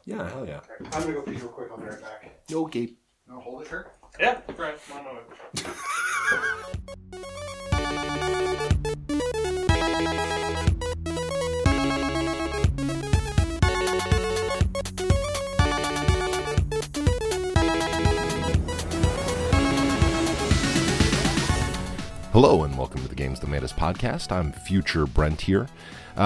Yeah, hell yeah. Okay. I'm going to go pee real quick. I'll be right back. Okay. No, hold it, Kurt. Yeah, right. One moment. Hello and welcome to the Games That Made Us podcast. I'm future Brent here.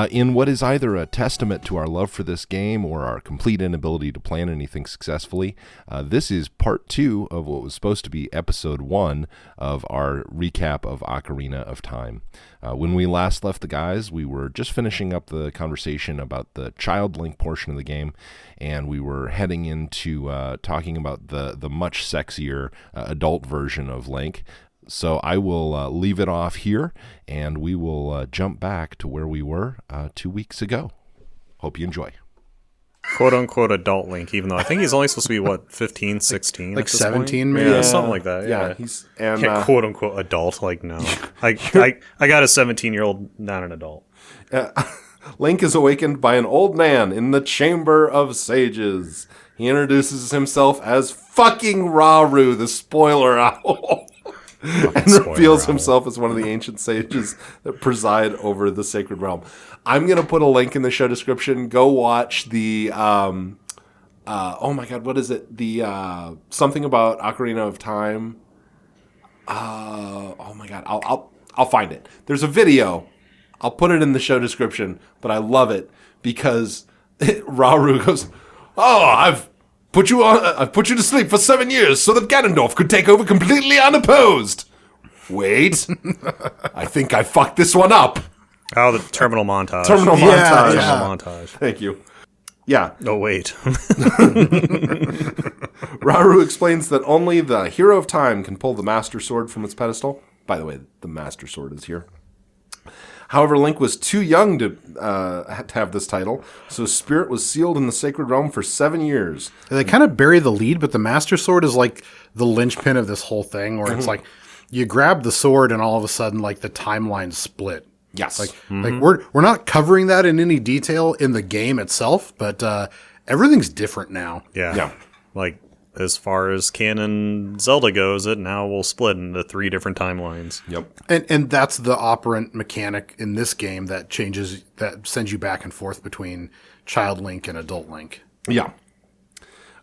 In what is either a testament to our love for this game or our complete inability to plan anything successfully, this is part 2 of what was supposed to be episode 1 of our recap of Ocarina of Time. When we last left the guys, we were just finishing up the conversation about the child Link portion of the game, and we were heading into talking about the much sexier adult version of Link. So I will leave it off here, and we will jump back to where we were 2 weeks ago. Hope you enjoy. Quote-unquote adult Link, even though I think he's only supposed to be, 15, 16? Like 17, maybe? Yeah, something like that. Yeah, he's... And, quote-unquote adult, no. I got a 17-year-old, not an adult. Link is awakened by an old man in the Chamber of Sages. He introduces himself as fucking Rauru, the spoiler owl. And reveals himself as one of the ancient sages that preside over the sacred realm. I'm going to put a link in the show description. Go watch the, oh my God, what is it? The, something about Ocarina of Time. Oh my God, I'll find it. There's a video. I'll put it in the show description, but I love it because Rauru goes, I've put you to sleep for 7 years so that Ganondorf could take over completely unopposed. Wait, I think I fucked this one up. Oh, the terminal montage. Terminal montage. Montage. Thank you. Yeah. Oh, wait. Rauru explains that only the Hero of Time can pull the Master Sword from its pedestal. By the way, the Master Sword is here. However, Link was too young to have this title, so his spirit was sealed in the Sacred Realm for 7 years. They kind of bury the lead, but the Master Sword is like the linchpin of this whole thing, where it's like you grab the sword and all of a sudden, like the timeline split. Yes, like we're not covering that in any detail in the game itself, but everything's different now. Yeah. Like, as far as canon Zelda goes, it now will split into 3 different timelines. Yep. And that's the operant mechanic in this game that changes, that sends you back and forth between Child Link and Adult Link. Yeah.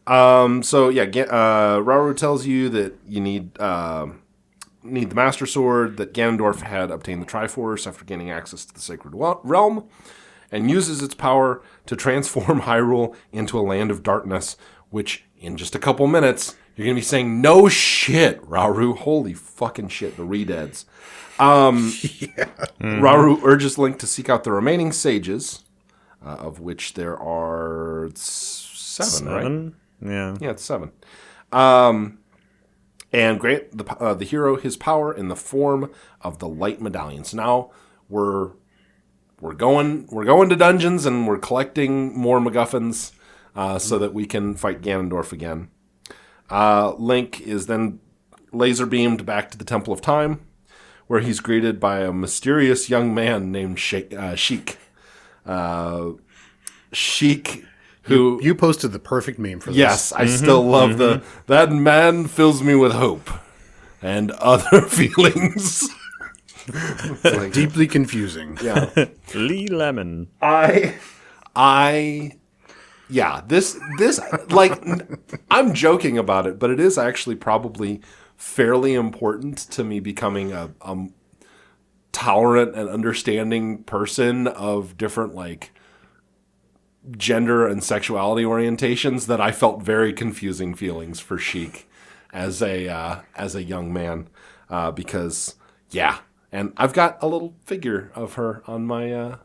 Rauru tells you that you need the Master Sword, that Ganondorf had obtained the Triforce after gaining access to the Sacred Realm, and uses its power to transform Hyrule into a land of darkness, which, in just a couple minutes, you're going to be saying, no shit, Rauru. Holy fucking shit, the Redeads. Rauru urges Link to seek out the remaining sages, of which there are 7, right? Yeah. Yeah, it's 7. And grant the hero his power in the form of the Light Medallion. So now we're going to dungeons and we're collecting more MacGuffins so that we can fight Ganondorf again. Link is then laser beamed back to the Temple of Time, where he's greeted by a mysterious young man named Sheik. Sheik, who... You posted the perfect meme for this. Yes, I still love that man fills me with hope and other feelings. Like, deeply confusing. Yeah. Lee Lemon. This like, I'm joking about it, but it is actually probably fairly important to me becoming a tolerant and understanding person of different, like, gender and sexuality orientations, that I felt very confusing feelings for Sheik as a young man, because, yeah. And I've got a little figure of her on my,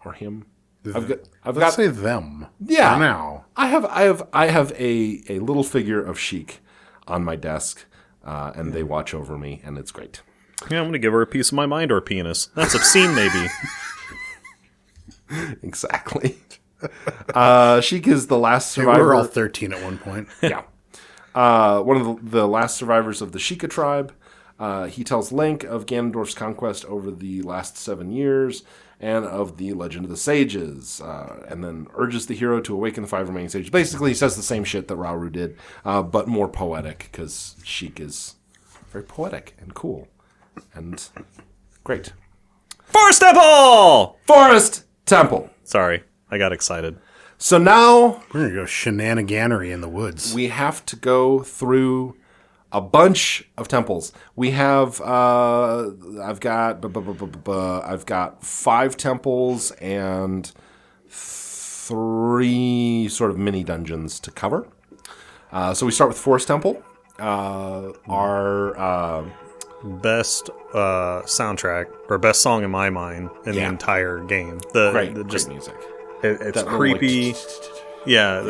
or him. I've got say them. Yeah. For now. I have a little figure of Sheik on my desk, and they watch over me, and it's great. Yeah, I'm going to give her a piece of my mind or penis. That's obscene, maybe. Exactly. Sheik is the last survivor. We were all 13 at one point. Yeah. One of the last survivors of the Sheikah tribe. He tells Link of Ganondorf's conquest over the last 7 years, and of the Legend of the Sages, and then urges the hero to awaken the 5 remaining sages. Basically, he says the same shit that Rauru did, but more poetic, because Sheik is very poetic and cool and great. Forest Temple! Forest Temple! Sorry, I got excited. So now We're going to go shenaniganery in the woods. we have to go through a bunch of temples. We have I've got 5 temples and 3 sort of mini dungeons to cover. So we start with Forest Temple. Our Best soundtrack, or best song in my mind, in the entire game. great Just music. it's That little, creepy. like, Yeah,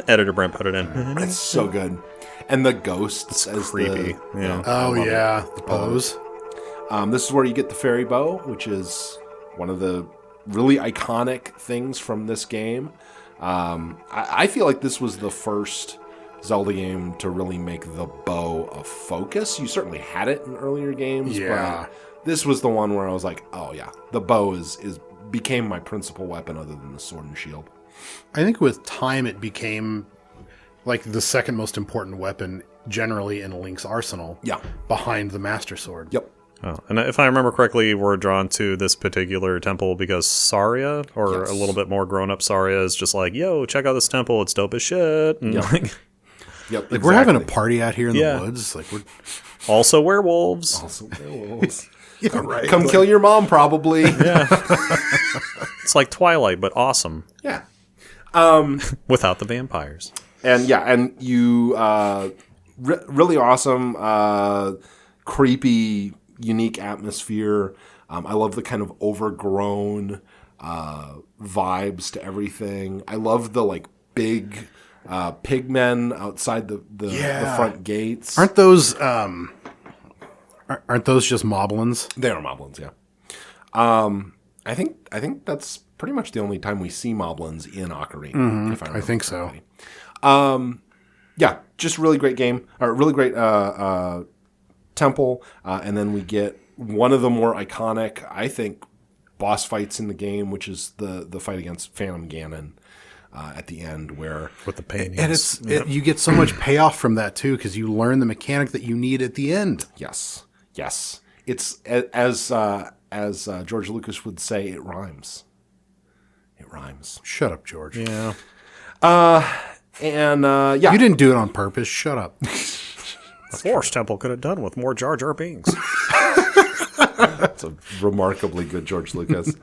editor Brent put it in. It's so good. And the ghosts as Creepy. Yeah. Oh, yeah. The pose. This is where you get the fairy bow, which is one of the really iconic things from this game. I feel like this was the first Zelda game to really make the bow a focus. You certainly had it in earlier games, Yeah. but this was the one where I was like, oh yeah, the bow became my principal weapon other than the sword and shield. I think with time it became like the second most important weapon generally in Link's arsenal. Yeah. Behind the Master Sword. Yep. Oh, and if I remember correctly, we're drawn to this particular temple because Saria, or Yes. a little bit more grown-up Saria, is just like, yo, check out this temple, it's dope as shit. And like, Yep. Like we're having a party out here in Yeah. the woods. Like we're also werewolves. Also werewolves. yeah, right. Come kill your mom, probably. Yeah. It's like Twilight, but awesome. Yeah. Without the vampires. And yeah, and you really awesome, creepy, unique atmosphere. I love the kind of overgrown vibes to everything. I love the like big pigmen outside the front gates. Aren't those just moblins? They are moblins, yeah. I think that's pretty much the only time we see moblins in Ocarina. If I remember think so. correctly. Yeah, just really great game, or really great temple, and then we get one of the more iconic, I think, boss fights in the game, which is the fight against Phantom Ganon at the end, where With the paintings. And you get so much payoff from that too, because you learn the mechanic that you need at the end. yes, it's as George Lucas would say, it rhymes. It rhymes. Shut up, George. Yeah. And yeah, You didn't do it on purpose. Shut up. The Forest Temple could have done with more Jar Jar Binks. That's a remarkably good George Lucas.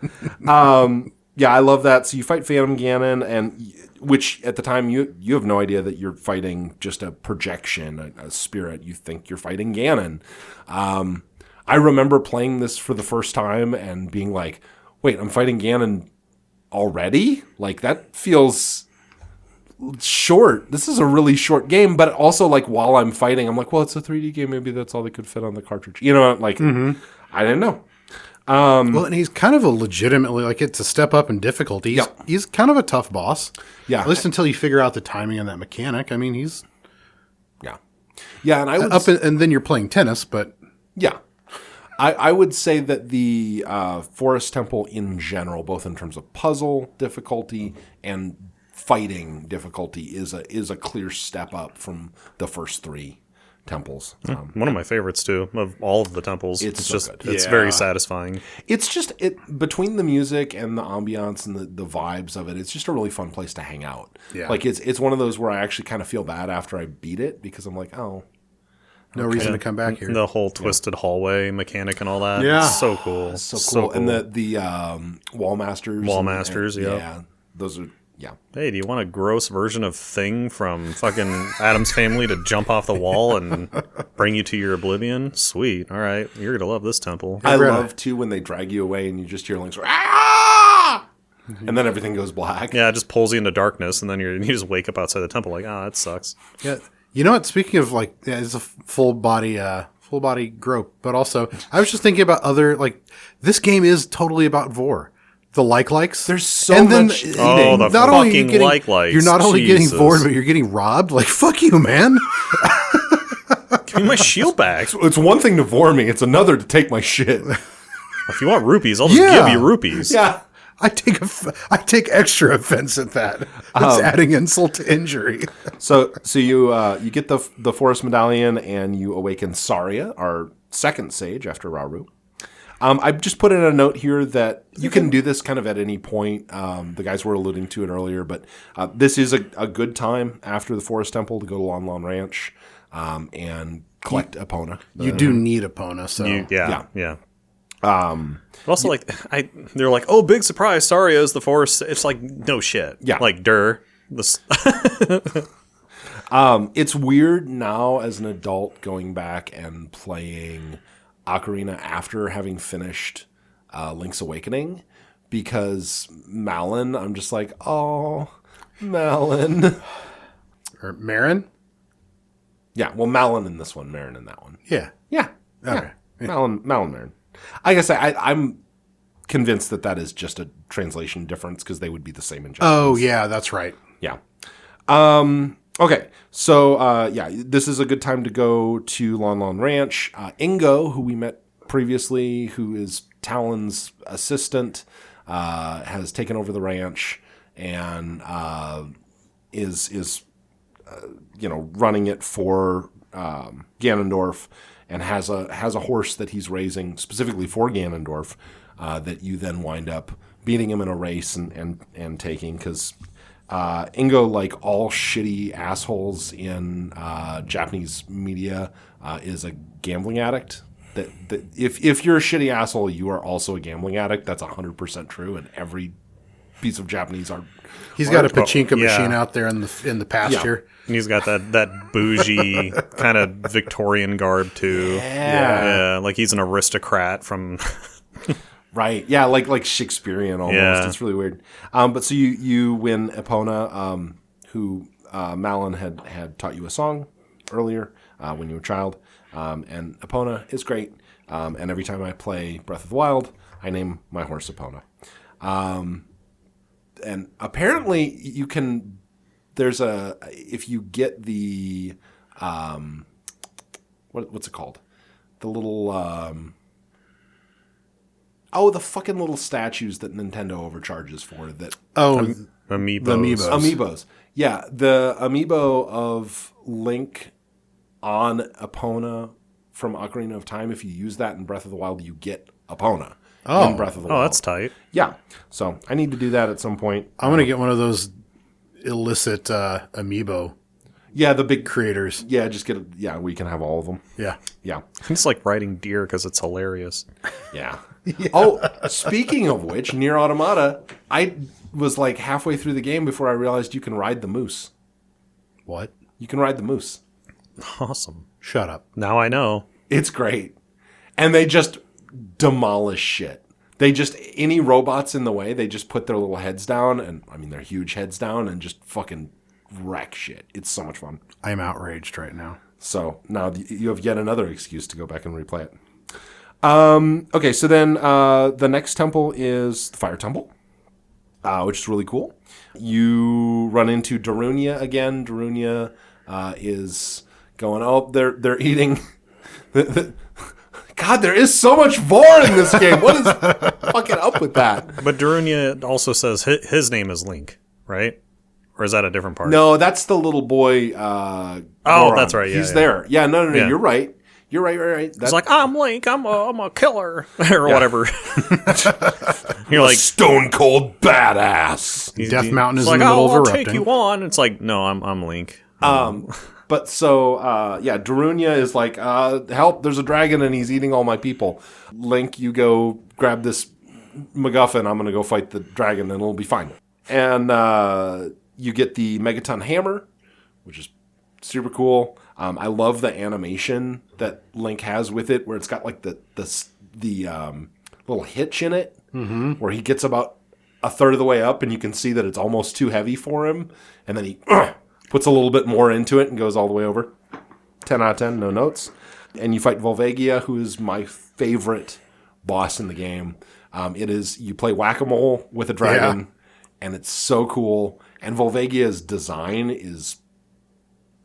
Yeah, I love that. So you fight Phantom Ganon, and which at the time you have no idea that you're fighting just a projection, a spirit. You think you're fighting Ganon. I remember playing this for the first time and being like, "Wait, I'm fighting Ganon already? Like that feels short. This is a really short game." But also, like while I'm fighting, I'm like, "Well, it's a 3D game. Maybe that's all they could fit on the cartridge." You know, like I didn't know. Well, and he's kind of a legitimately, like, it's a step up in difficulty. He's kind of a tough boss. Yeah. At least until you figure out the timing on that mechanic. I mean, he's Yeah, and I would and then you're playing tennis, but yeah. I would say that the Forest Temple in general, both in terms of puzzle difficulty and fighting difficulty, is a clear step up from the first 3 temples. One of my favorites, too, of all of the temples. It's so just, good. it's Yeah. very satisfying. It's just between the music and the ambiance and the vibes of it. It's just a really fun place to hang out. Yeah. Like it's one of those where I actually kind of feel bad after I beat it because I'm like, oh, no reason to come back here. The whole twisted hallway mechanic and all that. Yeah. It's so cool. so cool. And the Wall Masters. Wall and- Masters, and- yeah. Yeah, those are Hey, do you want a gross version of Thing from fucking Adam's Family to jump off the wall and bring you to your oblivion? Sweet. All right. You're going to love this temple. I love too when they drag you away and you just hear Link's ah! And then everything goes black. Yeah, it just pulls you into darkness, and then you just wake up outside the temple like, that sucks. Yeah. You know what? Speaking of like, it's a full body grope, but also I was just thinking about other, like, this game is totally about Vor. The likes. There's so much the fucking likes. You're not only getting Jesus. bored, but you're getting robbed. Like, fuck you, man. Give me my shield back. It's one thing to vor me. It's another to take my shit. If you want rupees, I'll just give you rupees. Yeah. I take extra offense at that. It's adding insult to injury. So you get the forest medallion and you awaken Saria, our second sage after Rauru. I just put in a note here that you can do this kind of at any point. The guys were alluding to it earlier, but this is a good time after the Forest Temple to go to Lon Lon Ranch and collect Epona. You do need Epona, so Yeah. But also, like, they're like, oh, big surprise, Sario's the forest. It's like, no shit. Yeah. Like, This. It's weird now as an adult going back and playing Ocarina after having finished Link's Awakening, because Malon, I'm just like, oh, Malon. Or Marin? Yeah, well, Malon in this one, Marin in that one. Yeah. Yeah. Okay. Yeah. Malon, Marin. I guess I'm convinced that is just a translation difference because they would be the same in Japanese. Oh, yeah, that's right. Yeah. Okay, so this is a good time to go to Lon Lon Ranch. Ingo, who we met previously, who is Talon's assistant, has taken over the ranch and is running it for Ganondorf, and has a horse that he's raising specifically for Ganondorf that you then wind up beating him in a race and taking, because Ingo, like all shitty assholes in Japanese media, is a gambling addict. That if you're a shitty asshole, you are also a gambling addict. That's 100% true, and every piece of Japanese art. He's got a pachinko machine out there in the pasture. Yeah. And he's got that bougie kind of Victorian garb too. Yeah, like he's an aristocrat from. Right. Yeah, like Shakespearean almost. Yeah. It's really weird. But so you win Epona, who Malon had taught you a song earlier when you were a child. And Epona is great. And every time I play Breath of the Wild, I name my horse Epona. And apparently you can, if you get the, what's it called? The little, the fucking little statues that Nintendo overcharges for that. Amiibos. Amiibos. Yeah, the amiibo of Link on Epona from Ocarina of Time, if you use that in Breath of the Wild, you get Epona in Breath of the Wild. Oh, that's tight. Yeah, so I need to do that at some point. I'm going to get one of those illicit amiibo. Yeah, the big creators. Yeah, just get we can have all of them. Yeah. Yeah. It's like riding deer because it's hilarious. Yeah. Oh, speaking of which, Nier Automata, I was like halfway through the game before I realized you can ride the moose. What? You can ride the moose. Awesome. Shut up. Now I know. It's great. And they just demolish shit. They just, any robots in the way, they just put their little heads down, and I mean their huge heads down, and just fucking wreck shit. It's so much fun. I'm outraged right now. So now you have yet another excuse to go back and replay it. Okay, so then the next temple is the Fire Temple, which is really cool. You run into Darunia again. Darunia is going, they're eating. God, there is so much vor in this game. What is fucking up with that? But Darunia also says his name is Link, right? Or is that a different part? No, that's the little boy. That's right. Yeah, he's there. Yeah, no. Yeah. You're right. You're right. It's like, I'm Link. I'm a killer or whatever. You're like stone cold badass. Death Mountain is like, in the middle of I'll erupting. take you on. It's like, no, I'm Link. But so, Darunia is like, help, there's a dragon and he's eating all my people. Link, you go grab this MacGuffin, I'm going to go fight the dragon and it'll be fine. And you get the Megaton Hammer, which is super cool. I love the animation that Link has with it, where it's got like the little hitch in it, where he gets about a third of the way up and you can see that it's almost too heavy for him. And then he puts a little bit more into it and goes all the way over. 10 out of 10, no notes. And you fight Volvagia, who is my favorite boss in the game. You play whack-a-mole with a dragon, and it's so cool. And Volvagia's design is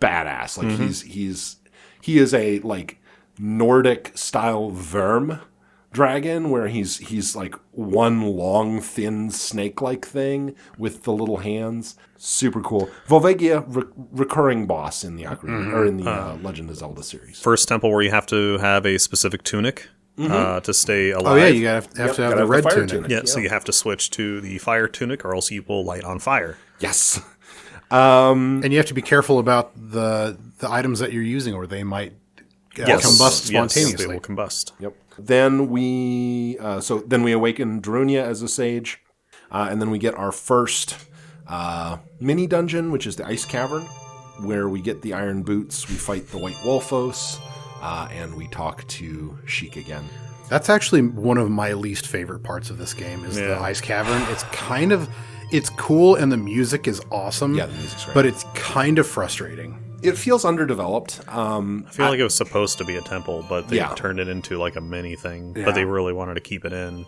badass. Like he is a like Nordic style Verm dragon, where he's like one long, thin snake-like thing with the little hands. Super cool. Volvagia, recurring boss in the Ocarina or in the Legend of Zelda series. First temple where you have to have a specific tunic to stay alive. Oh yeah, you have to have the red fire tunic. Yeah, so you have to switch to the fire tunic, or else you will light on fire. Yes. And you have to be careful about the items that you're using, or they might combust spontaneously. Yes, they will combust. Yep. Then we awaken Darunia as a sage, and then we get our first mini dungeon, which is the Ice Cavern, where we get the iron boots. We fight the White Wolfos, and we talk to Sheik again. That's actually one of my least favorite parts of this game is the Ice Cavern. It's cool and the music is awesome. Yeah, the music's great. But it's kind of frustrating. It feels underdeveloped. I feel like it was supposed to be a temple, but they Yeah. turned it into like a mini thing. Yeah. But they really wanted to keep it in.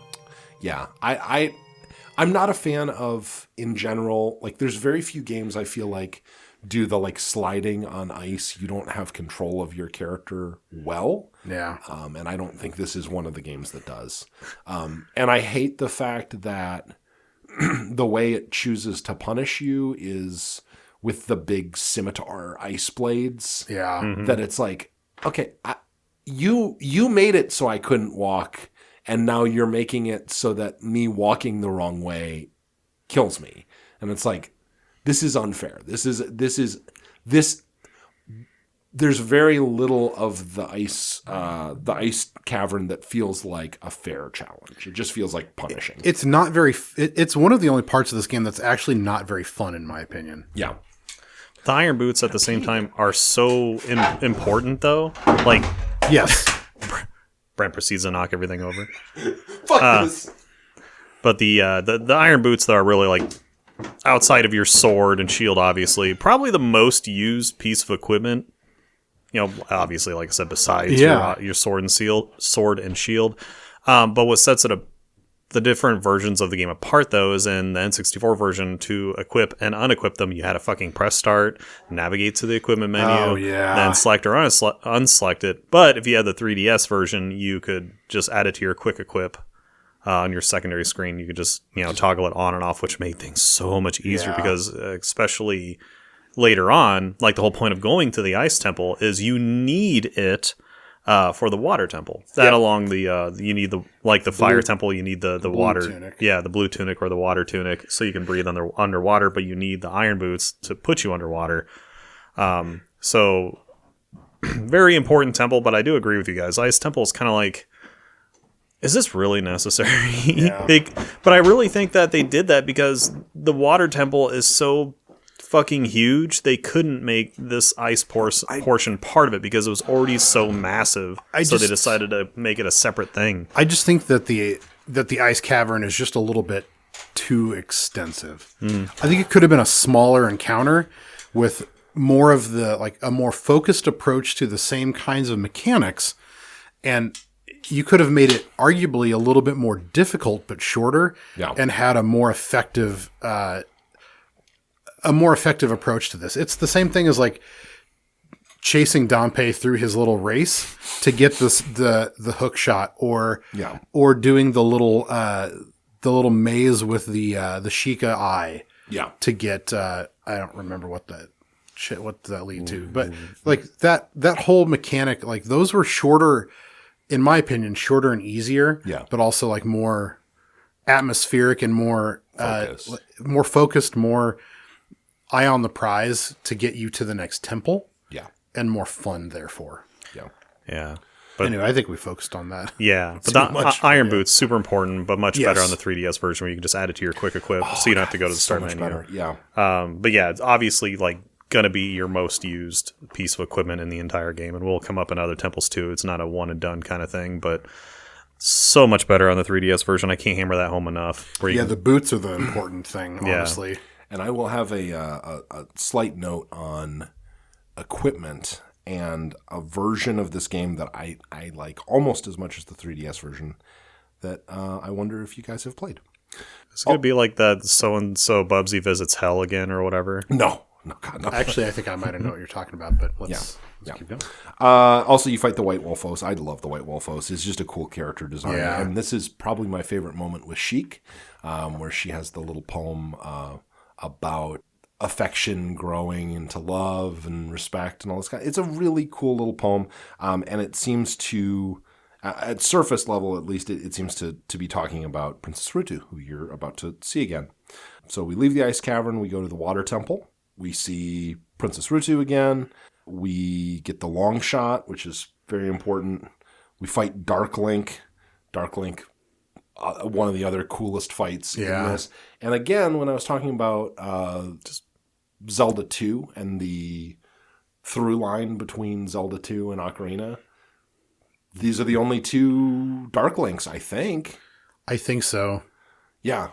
Yeah, I'm not a fan of, in general, like there's very few games I feel like do the like sliding on ice. You don't have control of your character well. Yeah. And I don't think this is one of the games that does. And I hate the fact that the way it chooses to punish you is with the big scimitar ice blades. Yeah. Mm-hmm. That it's like, okay, you made it so I couldn't walk, and now you're making it so that me walking the wrong way kills me. And it's like, this is unfair. This is there's very little of the ice cavern that feels like a fair challenge. It just feels like punishing. It's not very it's one of the only parts of this game that's actually not very fun in my opinion. Yeah. The iron boots at the same time are so important, though. Like, Yes. Brent proceeds to knock everything over. Fuck this. But the iron boots, though, are really like outside of your sword and shield, obviously, probably the most used piece of equipment. You know, obviously, like I said, besides your sword and shield. But what sets it the different versions of the game apart, though, is in the N64 version, to equip and unequip them, you had to fucking press start, navigate to the equipment menu, Oh, yeah. then select or unselect it. But if you had the 3DS version, you could just add it to your quick equip on your secondary screen. You could just, toggle it on and off, which made things so much easier because especially later on, like the whole point of going to the Ice Temple is you need it for the Water Temple. That along the you need the Fire Temple, you need the water tunic. Yeah, the blue tunic or the water tunic, so you can breathe underwater, but you need the iron boots to put you underwater. So very important temple, but I do agree with you guys. Ice Temple is kind of like, is this really necessary? Yeah. But I really think that they did that because the Water Temple is so fucking huge, they couldn't make this ice portion part of it because it was already so massive. So they decided to make it a separate thing. I just think that the ice cavern is just a little bit too extensive. I think it could have been a smaller encounter with more of a more focused approach to the same kinds of mechanics, and you could have made it arguably a little bit more difficult but shorter, and had a more effective approach to this. It's the same thing as like chasing Dompe through his little race to get the hook shot, or doing the little maze with the Sheikah eye. Yeah. To get I don't remember what that lead to, but like that whole mechanic, like those were shorter, in my opinion, shorter and easier. Yeah. But also like more atmospheric and more focused, more eye on the prize to get you to the next temple. Yeah. And more fun, therefore. Yeah. Yeah. But anyway, I think we focused on that. Yeah. But the iron boots, super important, but much better on the 3DS version where you can just add it to your quick equip so you don't have to go to the start menu. Better. Yeah. But yeah, it's obviously like going to be your most used piece of equipment in the entire game, and will come up in other temples too. It's not a one and done kind of thing, but so much better on the 3DS version. I can't hammer that home enough. The boots are the important thing, honestly. And I will have a slight note on equipment and a version of this game that I like almost as much as the 3DS version that I wonder if you guys have played. It's going to be like that so-and-so Bubsy visits hell again or whatever. No. No, God, no. Actually, I think I might have know what you're talking about, but let's keep going. Also, you fight the White Wolfos. I love the White Wolfos. It's just a cool character design. Yeah. And this is probably my favorite moment with Sheik, where she has the little poem about affection growing into love and respect and all this kind. It's a really cool little poem, and it seems to, at surface level at least, it seems to be talking about Princess Rutu, who you're about to see again. So we leave the ice cavern, we go to the water temple, we see Princess Rutu again, we get the long shot, which is very important. We fight Dark Link. One of the other coolest fights in this. And again, when I was talking about just Zelda 2 and the through line between Zelda 2 and Ocarina, these are the only two Dark Links, I think. I think so. Yeah.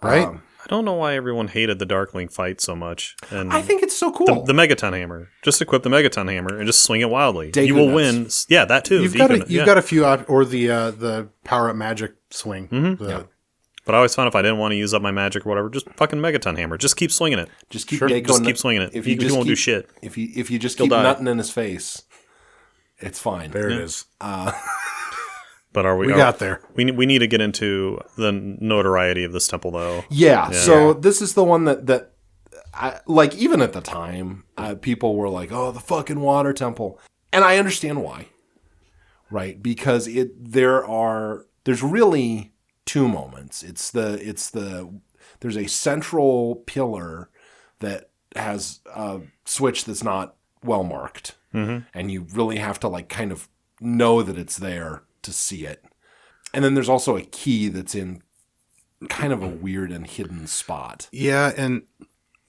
Right? I don't know why everyone hated the Dark Link fight so much. And I think it's so cool. The Megaton Hammer. Just equip the Megaton Hammer and just swing it wildly. You will win. Yeah, that too. You've got a few or the power up magic swing. Mm-hmm. But I always found if I didn't want to use up my magic or whatever, just fucking Megaton Hammer. Just keep swinging it. Just keep keep swinging it. He won't do shit. If you just keep nutting in his face, it's fine. There it is. But we got there. We need to get into the notoriety of this temple, though. Yeah. So this is the one that like even at the time, people were like, "Oh, the fucking water temple," and I understand why, right? Because there's really two moments. There's a central pillar that has a switch that's not well marked, and you really have to like kind of know that it's there to see it. And then there's also a key that's in kind of a weird and hidden spot. Yeah, and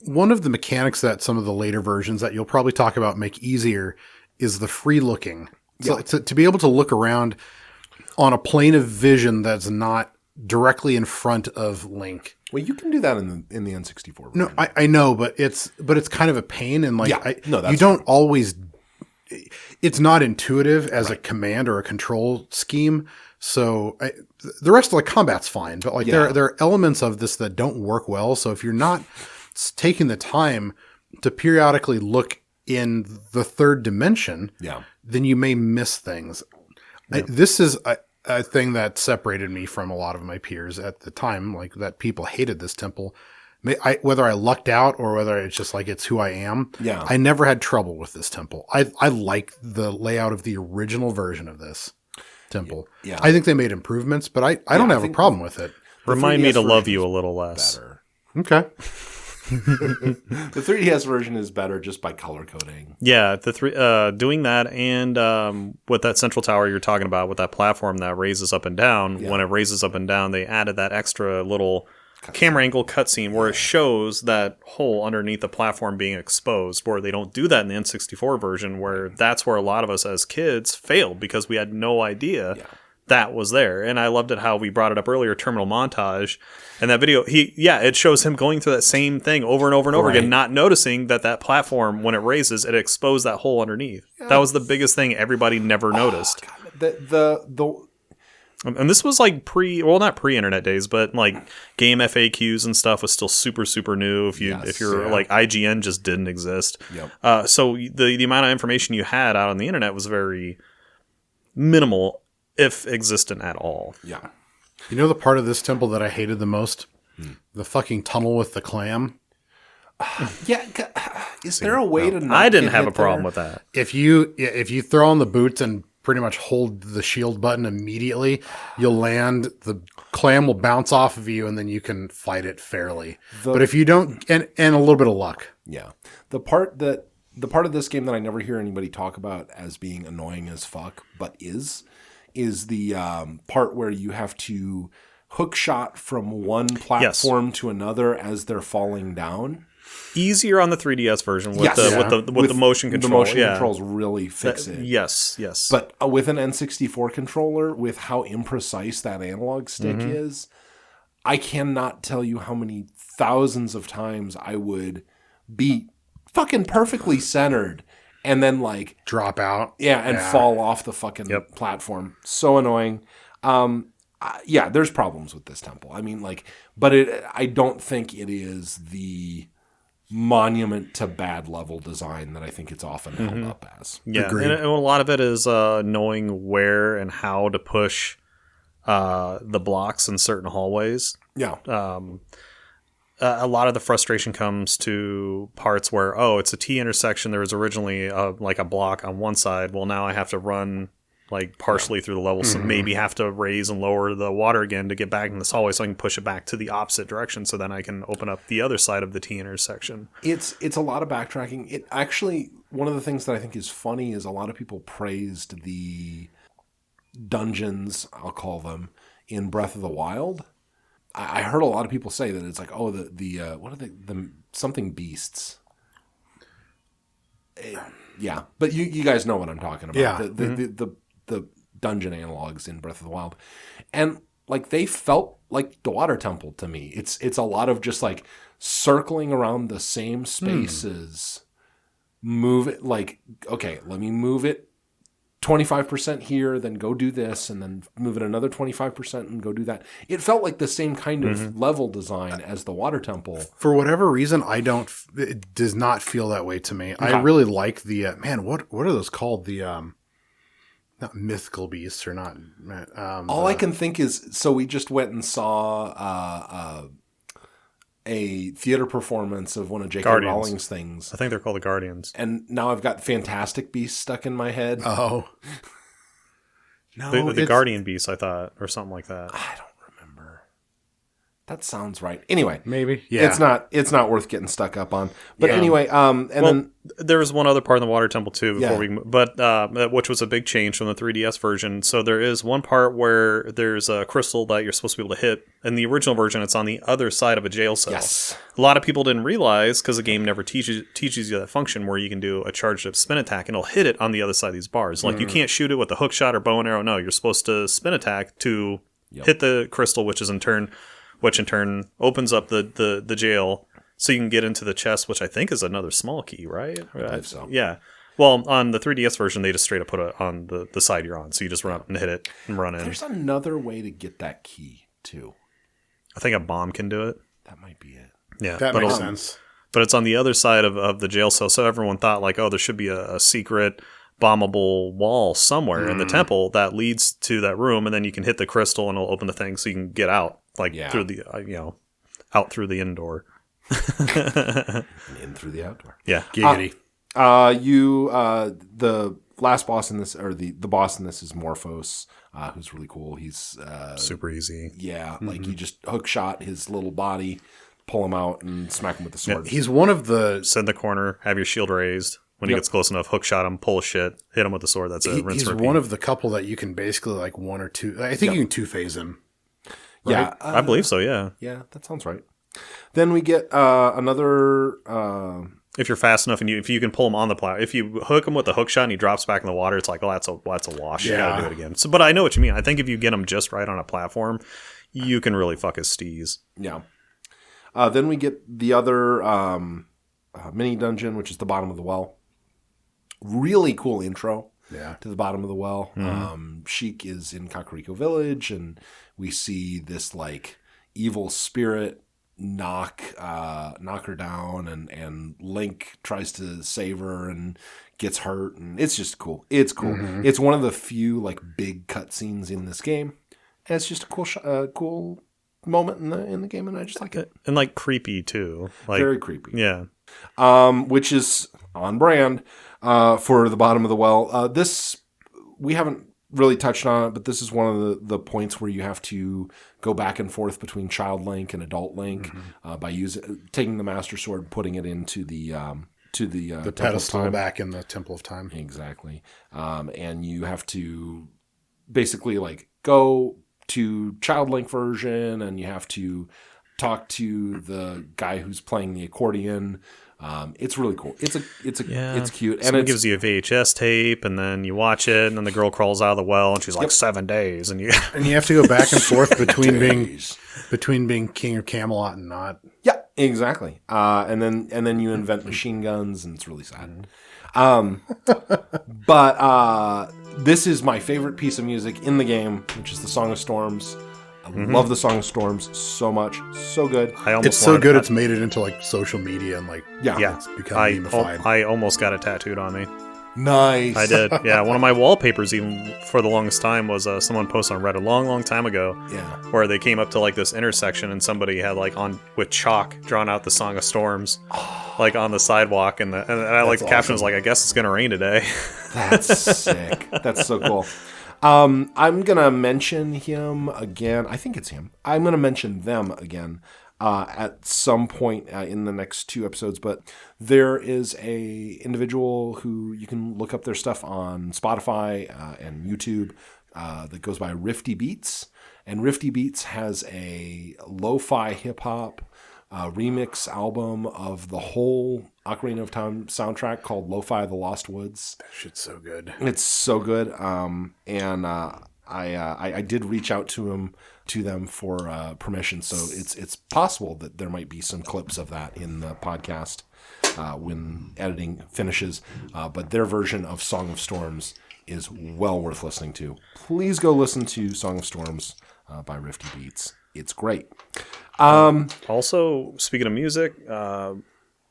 one of the mechanics that some of the later versions that you'll probably talk about make easier is the free looking. So to be able to look around on a plane of vision that's not directly in front of Link. Well, you can do that in the N64 version. No, I know, but it's kind of a pain, and like you don't always. It's not intuitive as a command or a control scheme. So the rest of the combat's fine, but like there are elements of this that don't work well. So if you're not taking the time to periodically look in the third dimension, then you may miss things. Yeah. This is a thing that separated me from a lot of my peers at the time, like that people hated this temple. Whether I lucked out or whether it's just like it's who I am, I never had trouble with this temple. I like the layout of the original version of this temple. Yeah. I think they made improvements, but I don't have a problem with it. Remind me to love you a little less. Better. Okay. The 3DS version is better just by color coding. Yeah, doing that and with that central tower you're talking about, with that platform that raises up and down, when it raises up and down, they added that extra little camera angle cutscene where it shows that hole underneath the platform being exposed, where they don't do that in the N64 version, where that's where a lot of us as kids failed because we had no idea that was there. And I loved it how we brought it up earlier, terminal montage, and that video, it shows him going through that same thing over and over and over again, not noticing that platform, when it raises, it exposed that hole underneath. That was the biggest thing everybody never noticed. God, and this was like not pre-internet days, but like game FAQs and stuff was still super, super new. If you're like IGN just didn't exist. Yep. So the amount of information you had out on the internet was very minimal, if existent at all. Yeah. You know the part of this temple that I hated the most? The fucking tunnel with the clam. Is there a way to not I didn't have a problem with that. If you throw on the boots and pretty much hold the shield button immediately, you'll land, the clam will bounce off of you, and then you can fight it fairly. But if you don't, and a little bit of luck. Yeah. The part of this game that I never hear anybody talk about as being annoying as fuck, but is the part where you have to hook shot from one platform to another as they're falling down. Easier on the 3DS version with the motion control. The motion controls really fix it. Yes. But with an N64 controller, with how imprecise that analog stick is, I cannot tell you how many thousands of times I would be fucking perfectly centered and then like drop out. And fall off the fucking platform. So annoying. There's problems with this temple. I mean, like, but I don't think it is the monument to bad level design that I think it's often held up as. Yeah, and a lot of it is knowing where and how to push the blocks in certain hallways. Yeah. A lot of the frustration comes to parts where, it's a T intersection. There was originally like a block on one side. Well, now I have to run like partially through the level, so maybe have to raise and lower the water again to get back in this hallway so I can push it back to the opposite direction so then I can open up the other side of the T intersection. It's a lot of backtracking. It actually, one of the things that I think is funny is a lot of people praised the dungeons, I'll call them, in Breath of the Wild. I heard a lot of people say that it's like, what are the something beasts? Yeah, but you guys know what I'm talking about. Yeah. The dungeon analogs in Breath of the Wild, and like they felt like the Water Temple to me. It's a lot of just like circling around the same spaces. Move it like, okay, let me move it 25% here, then go do this, and then move it another 25% and go do that. It felt like the same kind of level design as the Water Temple. For whatever reason, it does not feel that way to me. Okay. I really like the, what are those called? The, not mythical beasts or not. All I can think is, so we just went and saw a theater performance of one of J.K. Rowling's things. I think they're called the Guardians. And now I've got Fantastic Beasts stuck in my head. Oh. No, the Guardian Beasts, I thought, or something like that. I don't remember. That sounds right. Anyway, maybe. Yeah. It's not worth getting stuck up on. But anyway, then there was one other part in the Water Temple too which was a big change from the 3DS version. So there is one part where there's a crystal that you're supposed to be able to hit. In the original version, it's on the other side of a jail cell. Yes. A lot of people didn't realize, because the game never teaches you that function where you can do a charged up spin attack and it'll hit it on the other side of these bars. Like you can't shoot it with a hook shot or bow and arrow. No, you're supposed to spin attack to hit the crystal, which in turn opens up the jail so you can get into the chest, which I think is another small key, right? I believe so. Yeah. Well, on the 3DS version, they just straight up put it on the side you're on. So you just run up and hit it and run in. There's another way to get that key, too. I think a bomb can do it. That might be it. Yeah. That makes sense. But it's on the other side of the jail cell. So everyone thought like, there should be a secret bombable wall somewhere in the temple that leads to that room. And then you can hit the crystal and it'll open the thing so you can get out. Through the, out through the indoor. And in through the outdoor. Yeah. Giggity. The last boss in this, or the boss in this is Morphos, who's really cool. He's super easy. Yeah. Like you just hook shot his little body, pull him out and smack him with the sword. Yeah, he's one of the... Sit in the corner, have your shield raised. When he gets close enough, hook shot him, pull shit, hit him with the sword. That's it. He's one of the couple that you can basically like one or two... I think you can two-phase him. Right? Yeah, I believe so. Yeah, yeah, that sounds right. Then we get another. If you're fast enough and if you can pull him on the platform, if you hook him with a hook shot and he drops back in the water, it's like, that's a wash. Yeah. You gotta do it again. So, but I know what you mean. I think if you get him just right on a platform, you can really fuck his steez. Yeah. Then we get the other mini dungeon, which is the bottom of the well. Really cool intro. Yeah. To the bottom of the well. Sheik is in Kakariko Village, and we see this like evil spirit knock her down, and Link tries to save her and gets hurt, and it's just cool. It's cool. Mm-hmm. It's one of the few like big cutscenes in this game, and it's just a cool moment in the game, and I just like it. And like creepy too. Like, very creepy. Yeah. Which is on brand for the bottom of the well. This we haven't really touched on it, but this is one of the points where you have to go back and forth between Child Link and Adult Link by taking the Master Sword and putting it into the pedestal back in the Temple of Time. Exactly. And you have to basically like go to Child Link version, and you have to talk to the guy who's playing the accordion. It's really cool. It's cute. And it gives you a VHS tape, and then you watch it, and then the girl crawls out of the well, and she's like 7 days, and you have to go back and forth between being king of Camelot and not. Yeah, exactly. And then you invent machine guns, and it's really sad. But this is my favorite piece of music in the game, which is the Song of Storms. I love the Song of Storms so much. So good. It's so good it's made it into like social media and like it's become memified. I almost got it tattooed on me. Nice. I did. Yeah, one of my wallpapers even for the longest time was someone posted on Reddit a long time ago. Where they came up to like this intersection and somebody had like on with chalk drawn out the Song of Storms like on the sidewalk and I like the caption was like, I guess it's gonna rain today. That's sick. That's so cool. I'm gonna mention him again. I think it's him. I'm gonna mention them again at some point in the next 2 episodes. But there is a individual who you can look up their stuff on Spotify and YouTube that goes by Rifty Beats, and Rifty Beats has a lo-fi hip hop remix album of the whole Ocarina of Time soundtrack called Lo-Fi the Lost Woods. That shit's so good. It's so good. I did reach out to them for permission, so it's possible that there might be some clips of that in the podcast when editing finishes. But their version of Song of Storms is well worth listening to. Please go listen to Song of Storms by Rifty Beats. It's great. Also, speaking of music,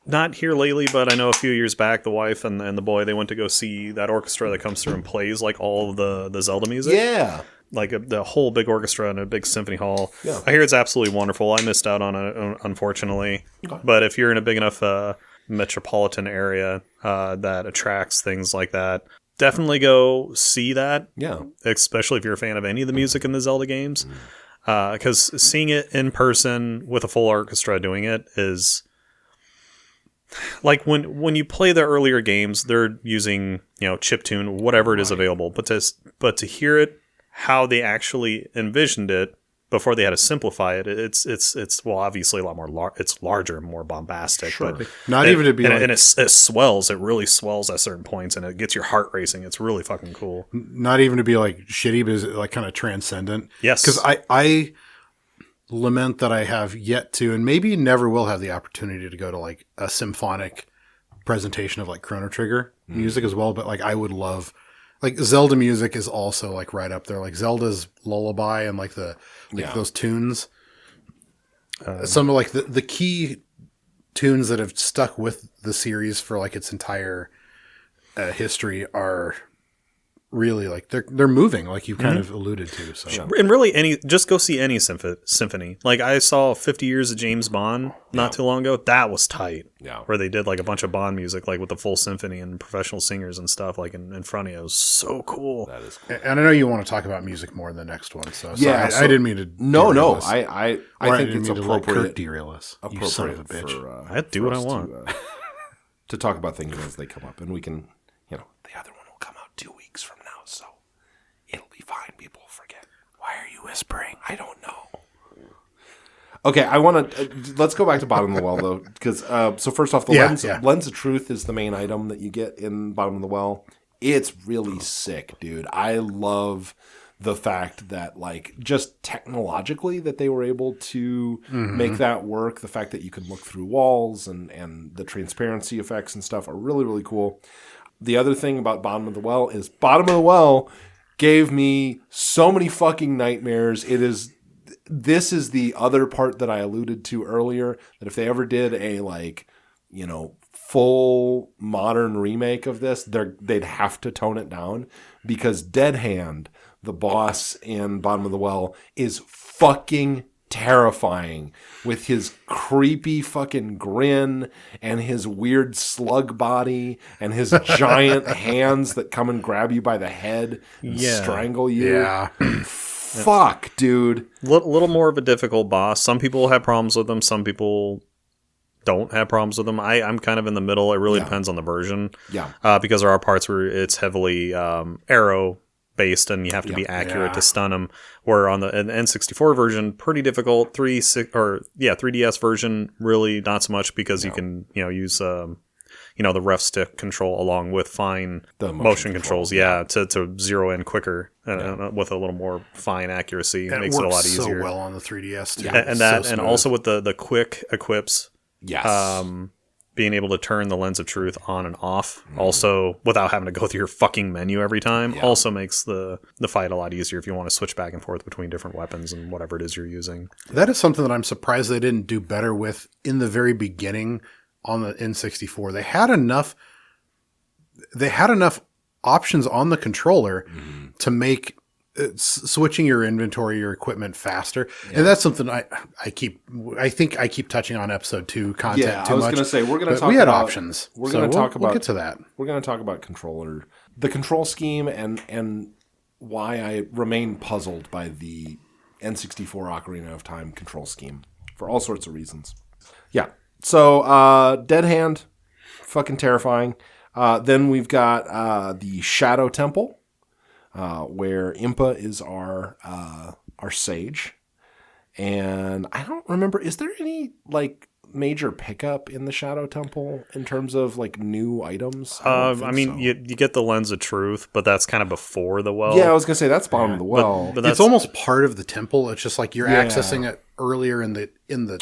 not here lately, but I know a few years back, the wife and the boy, they went to go see that orchestra that comes through and plays like all of the Zelda music. Yeah. Like the whole big orchestra in a big symphony hall. Yeah. I hear it's absolutely wonderful. I missed out on it, unfortunately. Okay. But if you're in a big enough metropolitan area that attracts things like that, definitely go see that. Yeah. Especially if you're a fan of any of the music in the Zelda games. Because seeing it in person with a full orchestra doing it is like when you play the earlier games, they're using chiptune, whatever it is available. But to hear it how they actually envisioned it before they had to simplify it, it's well, obviously a lot more. It's larger and more bombastic. Sure. But Not even to be and it swells. It really swells at certain points, and it gets your heart racing. It's really fucking cool. Not even to be like shitty, but is like kind of transcendent. Yes, because I lament that I have yet to, and maybe never will have the opportunity to go to like a symphonic presentation of like Chrono Trigger music as well. But like I would love. Like Zelda music is also like right up there, like Zelda's Lullaby and like those tunes. Some of like the key tunes that have stuck with the series for like its entire history are really like they're moving, like you kind of alluded to. So and really just go see any symphony. Like I saw 50 Years of James Bond not too long ago. That was tight. Yeah, where they did like a bunch of Bond music, like with the full symphony and professional singers and stuff, like in front of you. It was so cool. That is cool. And I know you want to talk about music more in the next one. So yeah, I didn't mean to. No. I think it's appropriate. Derail us. Appropriate, you son of a bitch. For, I do what I want to talk about things as they come up, and we can, the other one will come out 2 weeks from now, so it'll be fine. People will forget. Why are you whispering? I don't know. Okay, I want to let's go back to Bottom of the Well though, because so first off, the lens of truth is the main item that you get in Bottom of the Well. It's really sick, dude. I love the fact that like just technologically that they were able to make that work. The fact that you can look through walls and the transparency effects and stuff are really, really cool. The other thing about Bottom of the Well is Bottom of the Well gave me so many fucking nightmares. This is the other part that I alluded to earlier, that if they ever did a full modern remake of this, they'd have to tone it down, because Dead Hand, the boss in Bottom of the Well, is fucking terrifying with his creepy fucking grin and his weird slug body and his giant hands that come and grab you by the head and strangle you. Yeah. Fuck, dude. Little more of a difficult boss. Some people have problems with them. Some people don't have problems with them. I'm kind of in the middle. It really depends on the version. Yeah. Because there are parts where it's heavily arrow based and you have to be accurate to stun them. Where on the N64 version, pretty difficult. 3DS version, really not so much, because you can use the ref stick control along with fine motion controls, to zero in quicker with a little more fine accuracy. It makes it a lot easier. So well on the 3DS too. And that, and also with the quick equips. Yes. being able to turn the Lens of Truth on and off, also without having to go through your fucking menu every time, also makes the fight a lot easier if you want to switch back and forth between different weapons and whatever it is you're using. That is something that I'm surprised they didn't do better with in the very beginning on the N64. They had enough options on the controller to make switching your inventory, your equipment faster. Yeah. And that's something I think I keep touching on episode 2 content too much. I was going to say, we're going to talk we had about options. We're going to talk about, we'll get to that. We're going to talk about the control scheme and why I remain puzzled by the N64 Ocarina of Time control scheme for all sorts of reasons. Yeah. So, Dead Hand, fucking terrifying. Then we've got the Shadow Temple, where Impa is our sage. And I don't remember, is there any like major pickup in the Shadow Temple in terms of like new items? I mean, you get the Lens of Truth, but that's kind of before the well. Yeah, I was gonna say that's bottom of the well. But it's almost part of the temple. It's just like you're accessing it earlier in the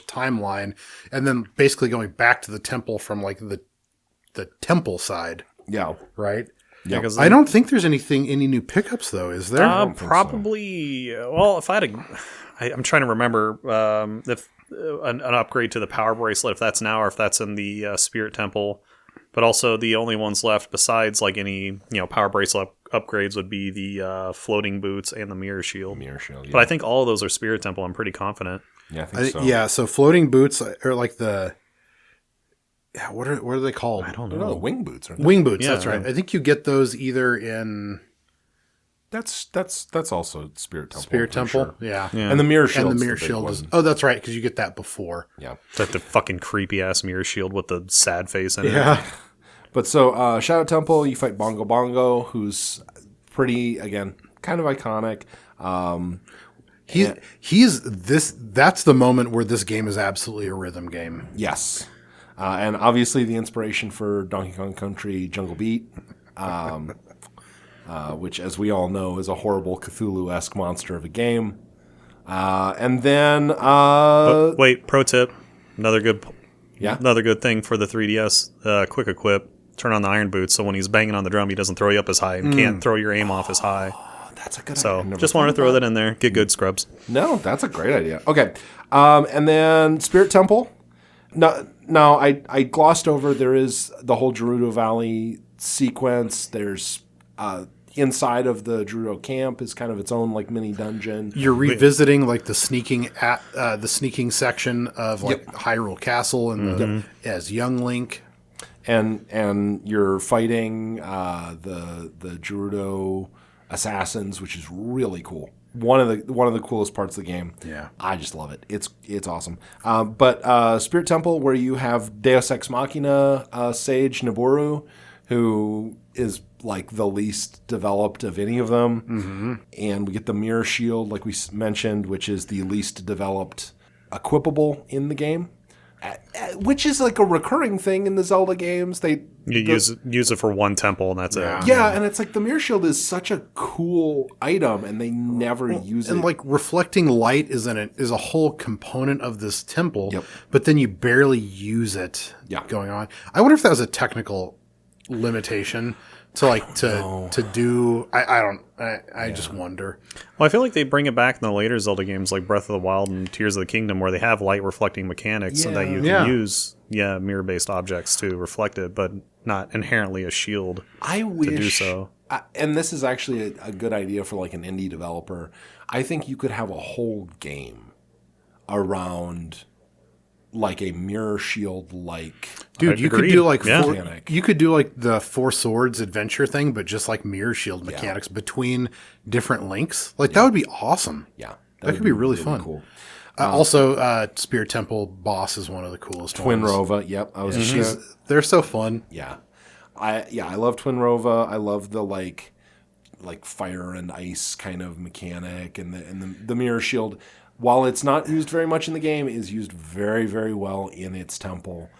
timeline, and then basically going back to the temple from like the temple side. Yeah. Right. Yeah, I don't think there's any new pickups though. Is there? Probably. So. Well, if I had I'm trying to remember if an upgrade to the power bracelet, if that's now or if that's in the Spirit Temple. But also the only ones left besides like any power bracelet upgrades would be the floating boots and the mirror shield. Yeah. But I think all of those are Spirit Temple. I'm pretty confident. Yeah, I think so. Yeah, so floating boots are like the. Yeah, what are they called? I don't know. Wing boots. Wing boots. Yeah, that's right. I think you get those either in. That's also Spirit Temple. Spirit Temple, sure. yeah. And the mirror shield. And the mirror shield is. Oh, that's right, because you get that before. Yeah. It's like the fucking creepy ass mirror shield with the sad face in it. Yeah. But so Shadow Temple, you fight Bongo Bongo, who's pretty, again, kind of iconic. That's the moment where this game is absolutely a rhythm game. Yes. And obviously the inspiration for Donkey Kong Country Jungle Beat, which, as we all know, is a horrible Cthulhu-esque monster of a game. And then... But wait, pro tip. Another good thing for the 3DS, quick equip. Turn on the iron boots so when he's banging on the drum, he doesn't throw you up as high and can't throw your aim off as high. That's a good idea. So just wanted to throw that in there. Get good scrubs. No, that's a great idea. Okay. And then Spirit Temple. No, I glossed over. There is the whole Gerudo Valley sequence. There's inside of the Gerudo camp is kind of its own like mini dungeon. You're revisiting like the sneaking section of like Hyrule Castle and as young Link. And you're fighting the Gerudo assassins, which is really cool. One of the coolest parts of the game. Yeah, I just love it. It's awesome. But Spirit Temple, where you have Deus Ex Machina Sage Nabooru, who is like the least developed of any of them, and we get the Mirror Shield, like we mentioned, which is the least developed equipable in the game. Which is like a recurring thing in the Zelda games. Use it for one temple and that's it. Yeah, and it's like the Mirror Shield is such a cool item, and they never use it. And like reflecting light is a whole component of this temple, but then you barely use it going on. I wonder if that was a technical limitation to do. I just wonder. Well, I feel like they bring it back in the later Zelda games like Breath of the Wild and Tears of the Kingdom, where they have light reflecting mechanics so that you can use mirror based objects to reflect it, but not inherently a shield. I wish to do so. And this is actually a good idea for like an indie developer. I think you could have a whole game around like a mirror shield like. Dude, you could do like you could do like the Four Swords adventure thing, but just like mirror shield mechanics between different links. Like that would be awesome. Yeah, that could be really fun. Cool. Also, Spirit Temple boss is one of the coolest. Twin ones. Rova. Yep, I was. They're so fun. Yeah, I love Twin Rova. I love the like fire and ice kind of mechanic, and the mirror shield. While it's not used very much in the game, is used very, very well in its temple.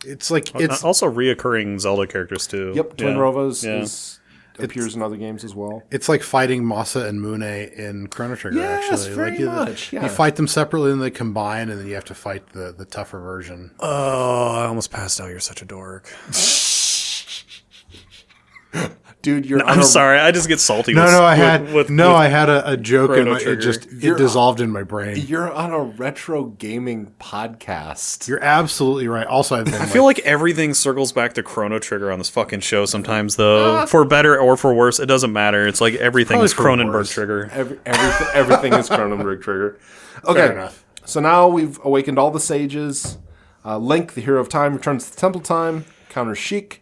It's like it's also reoccurring Zelda characters too. Yep, Twin Rovas is appears in other games as well. It's like fighting Masa and Mune in Chrono Trigger, Yes, actually. very much, yeah. You fight them separately and they combine, and then you have to fight the tougher version. Oh, I almost passed out. You're such a dork. Dude, you're I'm sorry. I just get salty. I had a joke and Chrono it dissolved in my brain. You're on a retro gaming podcast. You're absolutely right. Also, I feel like everything circles back to Chrono Trigger on this fucking show sometimes, though. For better or for worse, it doesn't matter. It's like everything is Cronenberg Trigger. Everything is Cronenberg Trigger. Okay, Fair enough. So now we've awakened all the sages. Link, the hero of time, returns to Temple Time, encounters Sheik.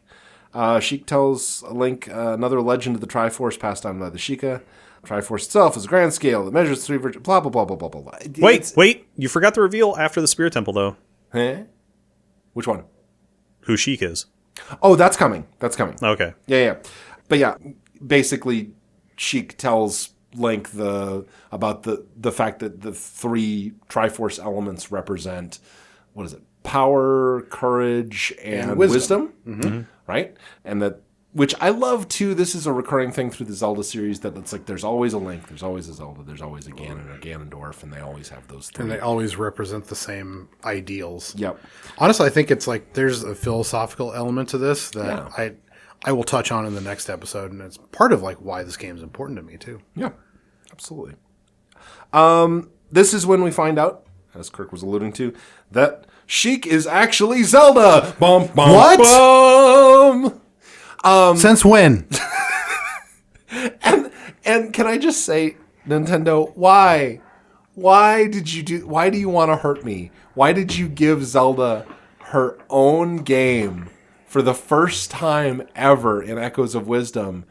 Sheik tells Link another legend of the Triforce passed on by the Sheikah. Triforce itself is a grand scale that measures 3 virtues, blah, blah, blah, blah, blah, blah. Wait. You forgot the reveal after the Spirit Temple, though. Huh? Which one? Who Sheik is. Oh, that's coming. Okay. Yeah. But yeah, basically, Sheik tells Link about the fact that the 3 Triforce elements represent, what is it? Power, courage, and wisdom. Mm-hmm. Right? And that, which I love too. This is a recurring thing through the Zelda series, that it's like there's always a Link, there's always a Zelda, there's always a Ganon, a Ganondorf, and they always have those 3. And they always represent the same ideals. Yep. Honestly, I think it's like there's a philosophical element to this that I will touch on in the next episode, and it's part of like why this game is important to me too. Yeah, absolutely. This is when we find out, as Kirk was alluding to, that Sheik is actually Zelda. Bum, bum, what? Bum. Since when? and can I just say, Nintendo, why? Why do you want to hurt me? Why did you give Zelda her own game for the first time ever in Echoes of Wisdom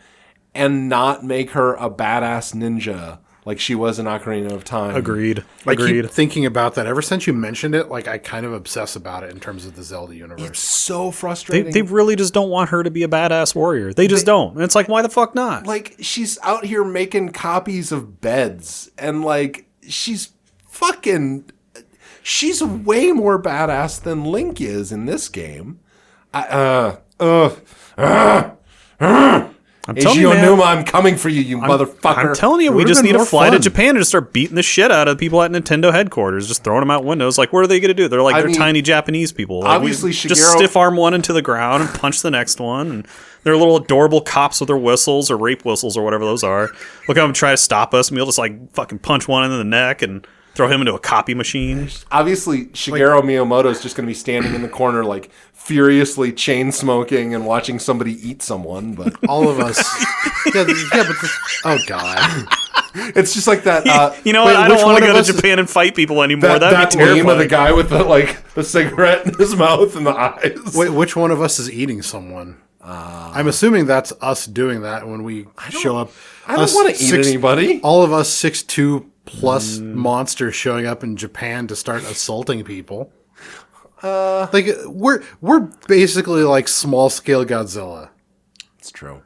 and not make her a badass ninja like she was in Ocarina of Time? Agreed. I keep thinking about that. Ever since you mentioned it, like I kind of obsess about it in terms of the Zelda universe. It's so frustrating. They really just don't want her to be a badass warrior. They just don't. And it's like, why the fuck not? Like, she's out here making copies of beds, and like, she's way more badass than Link is in this game. I'm telling you, man, I'm coming for you, motherfucker. I'm telling you, we just need to fly to Japan and just start beating the shit out of the people at Nintendo headquarters, just throwing them out windows. Like, what are they going to do? They're they're tiny Japanese people. Like, obviously, just stiff arm one into the ground and punch the next one. And they're little adorable cops with their whistles or rape whistles or whatever those are. Look at them try to stop us, and we'll just like fucking punch one in the neck and throw him into a copy machine. Obviously, Shigeru Miyamoto is just going to be standing in the corner, like, furiously chain smoking and watching somebody eat someone. But all of us, oh god, it's just like that. You know what? I don't want to go to Japan and fight people anymore. That'd be terrifying. Meme of the guy with the cigarette in his mouth and the eyes. Wait, which one of us is eating someone? I'm assuming that's us doing that when we show up. I don't want to eat anybody. All of us 6'2" plus monsters showing up in Japan to start assaulting people. Like we're basically like small scale Godzilla. It's true.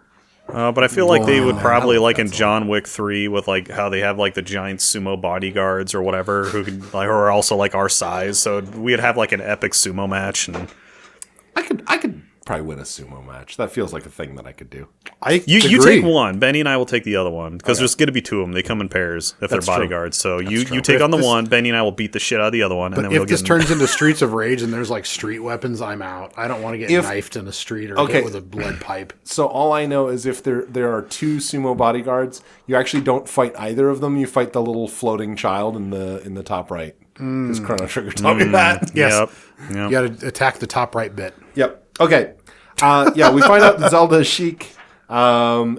But I feel like they would probably, like in John Wick 3, with like how they have like the giant sumo bodyguards or whatever, who can like, who are also like our size. So we'd have like an epic sumo match, and I could probably win a sumo match. That feels like a thing that I could do. You take one. Benny and I will take the other one, because there's going to be 2 of them. They come in pairs if they're bodyguards. So you take on the one. Benny and I will beat the shit out of the other one. And then if this turns into Streets of Rage and there's like street weapons, I'm out. I don't want to get knifed in the street or hit with a lead pipe. So all I know is if there are 2 sumo bodyguards, you actually don't fight either of them. You fight the little floating child in the top right. Because Chrono Trigger taught me that. Yes. Yep. You got to attack the top right bit. Yep. Okay. We find out that Zelda is Sheik. And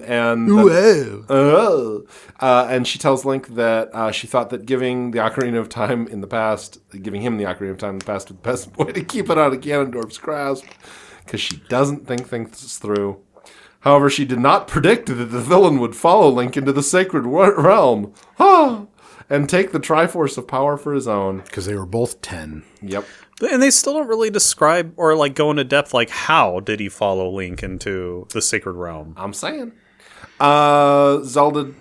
she tells Link that she thought that giving him the Ocarina of Time in the past was the best way to keep it out of Ganondorf's grasp, because she doesn't think things through. However, she did not predict that the villain would follow Link into the sacred realm and take the Triforce of Power for his own. Because they were both 10. Yep. And they still don't really describe or like go into depth, like how did he follow Link into the sacred realm? I'm saying, Zelda.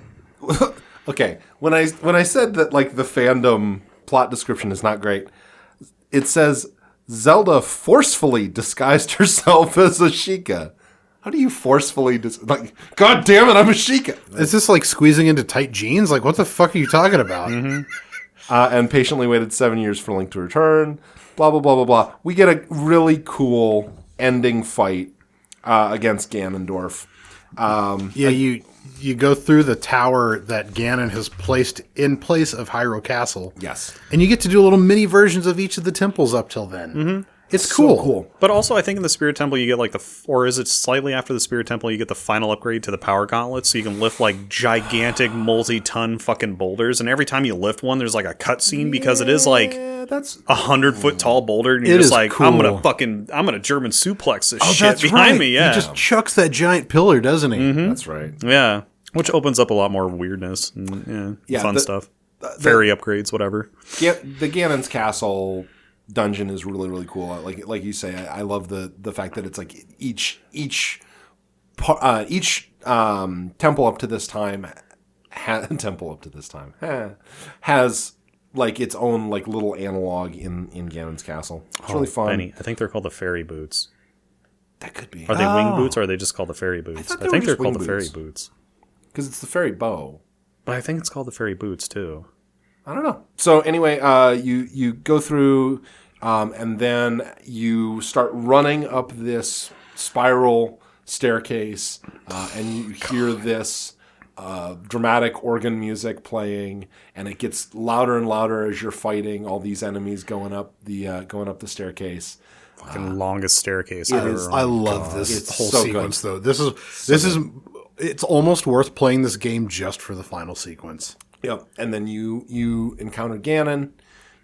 Okay, when I said that like the fandom plot description is not great, it says Zelda forcefully disguised herself as a Sheikah. How do you forcefully like? God damn it! I'm a Sheikah. Is this like squeezing into tight jeans? Like, what the fuck are you talking about? And patiently waited 7 years for Link to return. Blah blah blah blah blah. We get a really cool ending fight against Ganondorf. You go through the tower that Ganon has placed in place of Hyrule Castle. Yes. And you get to do little mini versions of each of the temples up till then. Mm-hmm. It's cool. So cool. But also, I think in the Spirit Temple, you get like or is it slightly after the Spirit Temple, you get the final upgrade to the Power Gauntlet, so you can lift like gigantic multi-ton fucking boulders, and every time you lift one, there's like a cutscene because it is like that's 100-foot tall boulder, and you're just like, cool. I'm gonna German suplex this shit behind me. Yeah, he just chucks that giant pillar, doesn't he? Mm-hmm. That's right. Yeah, which opens up a lot more weirdness and fun stuff. Fairy upgrades, whatever. Yeah, the Ganon's Castle dungeon is really, really cool. Like you say, I love the fact that it's like each temple up to this time has like its own like little analog in Ganon's Castle. It's really fun. Benny, I think they're called the fairy boots. That could be. Are they wing boots, or are they just called the fairy boots? I think they're called the fairy boots because it's the fairy bow. But I think it's called the fairy boots too. I don't know. So anyway, you go through, and then you start running up this spiral staircase, and you hear this dramatic organ music playing, and it gets louder and louder as you're fighting all these enemies going up the staircase. Fucking longest staircase It ever. is. I love this It's whole so sequence, good. though. This is. It's almost worth playing this game just for the final sequence. Yep. And then you encounter Ganon.